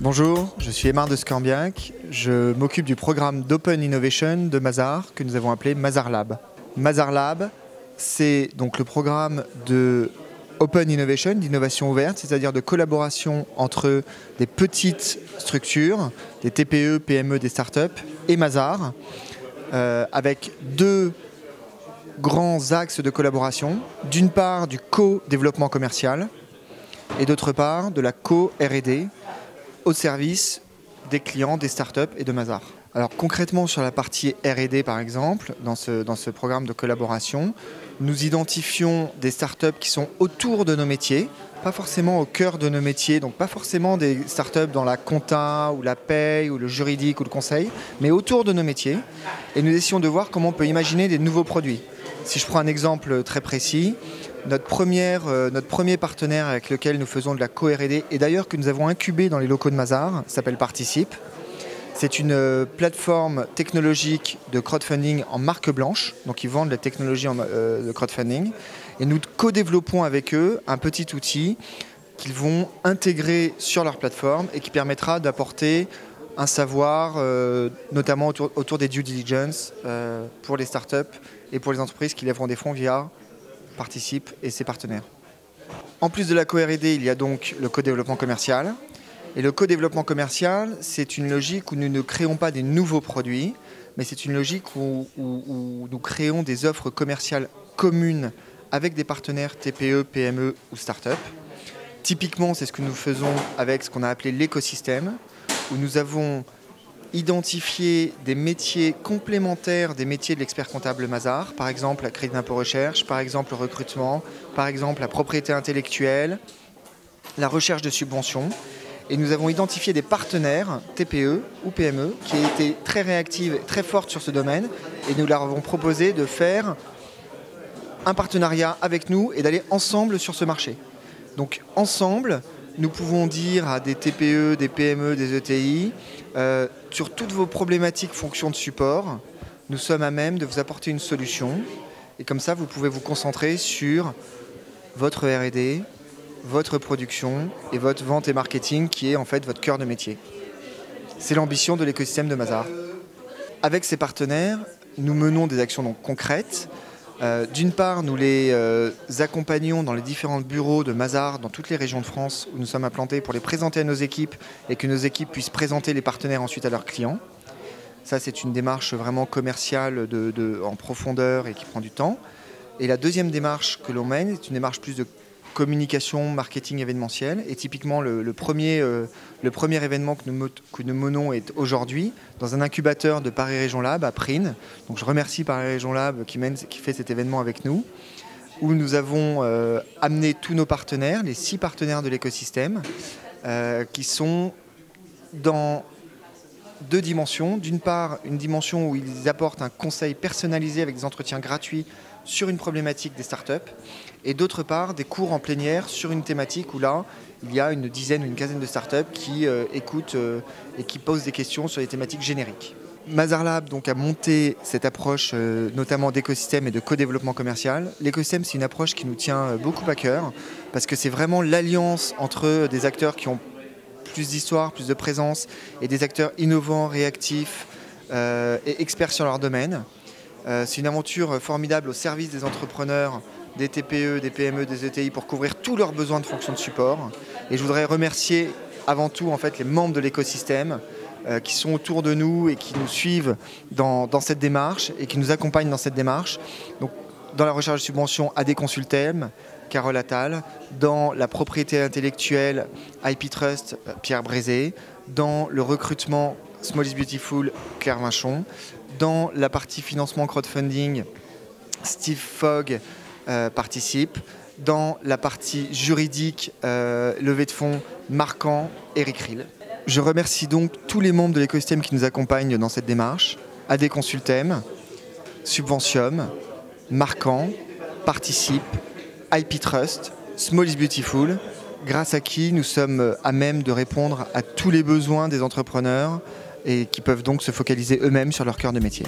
Bonjour, je suis Aimar de Scorbiac. Je m'occupe du programme d'Open Innovation de Mazars que nous avons appelé Mazars Lab. Mazars Lab, c'est donc le programme de Open Innovation, d'innovation ouverte, c'est-à-dire de collaboration entre des petites structures, des TPE, PME, des startups et Mazars, avec deux grands axes de collaboration. D'une part, du co-développement commercial et d'autre part, de la co-R&D au service des clients, des startups et de Mazars. Alors concrètement sur la partie R&D par exemple, dans ce programme de collaboration, nous identifions des startups qui sont autour de nos métiers, pas forcément au cœur de nos métiers, donc pas forcément des startups dans la compta ou la paye ou le juridique ou le conseil, mais autour de nos métiers. Et nous essayons de voir comment on peut imaginer des nouveaux produits. Si je prends un exemple très précis, notre premier partenaire avec lequel nous faisons de la co-R&D, et d'ailleurs que nous avons incubé dans les locaux de Mazars, s'appelle Participe. C'est une plateforme technologique de crowdfunding en marque blanche, donc ils vendent la technologie de crowdfunding. Et nous co-développons avec eux un petit outil qu'ils vont intégrer sur leur plateforme et qui permettra d'apporter un savoir, notamment autour des due diligence pour les startups et pour les entreprises qui lèveront des fonds via Participe et ses partenaires. En plus de la co-R&D, il y a donc le co-développement commercial. Et le co-développement commercial, c'est une logique où nous ne créons pas des nouveaux produits, mais c'est une logique où nous créons des offres commerciales communes avec des partenaires TPE, PME ou start-up. Typiquement, c'est ce que nous faisons avec ce qu'on a appelé l'écosystème, où nous avons identifié des métiers complémentaires des métiers de l'expert comptable Mazars, par exemple la crédit d'impôt recherche, par exemple le recrutement, par exemple la propriété intellectuelle, la recherche de subventions. Et nous avons identifié des partenaires TPE ou PME qui étaient très réactives, très fortes sur ce domaine, et nous leur avons proposé de faire un partenariat avec nous et d'aller ensemble sur ce marché. Donc ensemble, nous pouvons dire à des TPE, des PME, des ETI, sur toutes vos problématiques fonction de support, nous sommes à même de vous apporter une solution. Et comme ça, vous pouvez vous concentrer sur votre R&D, votre production et votre vente et marketing qui est en fait votre cœur de métier. C'est l'ambition de l'écosystème de Mazars. Avec ces partenaires, nous menons des actions donc concrètes. D'une part, nous les accompagnons dans les différents bureaux de Mazars dans toutes les régions de France où nous sommes implantés pour les présenter à nos équipes et que nos équipes puissent présenter les partenaires ensuite à leurs clients. Ça, c'est une démarche vraiment commerciale en profondeur et qui prend du temps. Et la deuxième démarche que l'on mène est une démarche plus de communication, marketing événementiel. Et typiquement, le premier événement que nous menons est aujourd'hui dans un incubateur de Paris Région Lab à Prines. Donc je remercie Paris Région Lab qui fait cet événement avec nous, où nous avons amené tous nos partenaires, les 6 partenaires de l'écosystème, qui sont dans 2 dimensions. D'une part, une dimension où ils apportent un conseil personnalisé avec des entretiens gratuits sur une problématique des startups, et d'autre part des cours en plénière sur une thématique où là il y a une dizaine ou une quinzaine de startups qui écoutent et qui posent des questions sur des thématiques génériques. Mazars Lab donc a monté cette approche notamment d'écosystème et de co-développement commercial. L'écosystème, c'est une approche qui nous tient beaucoup à cœur parce que c'est vraiment l'alliance entre des acteurs qui ont plus d'histoire, plus de présence et des acteurs innovants, réactifs et experts sur leur domaine. C'est une aventure formidable au service des entrepreneurs, des TPE, des PME, des ETI pour couvrir tous leurs besoins de fonction de support. Et je voudrais remercier avant tout en fait, les membres de l'écosystème qui sont autour de nous et qui nous suivent dans cette démarche et qui nous accompagnent dans cette démarche. Donc, dans la recherche de subventions, AD Consultem, Carole Attal, dans la propriété intellectuelle, IP Trust, Pierre Brézé, dans le recrutement, Small is Beautiful, Claire Vinchon, dans la partie financement crowdfunding, Steve Fogg participe, dans la partie juridique, levée de fonds, Marquand, Eric Rill. Je remercie donc tous les membres de l'écosystème qui nous accompagnent dans cette démarche, AD Consultem, Subventium, Marquand, Participe, IP Trust, Small is Beautiful, grâce à qui nous sommes à même de répondre à tous les besoins des entrepreneurs et qui peuvent donc se focaliser eux-mêmes sur leur cœur de métier.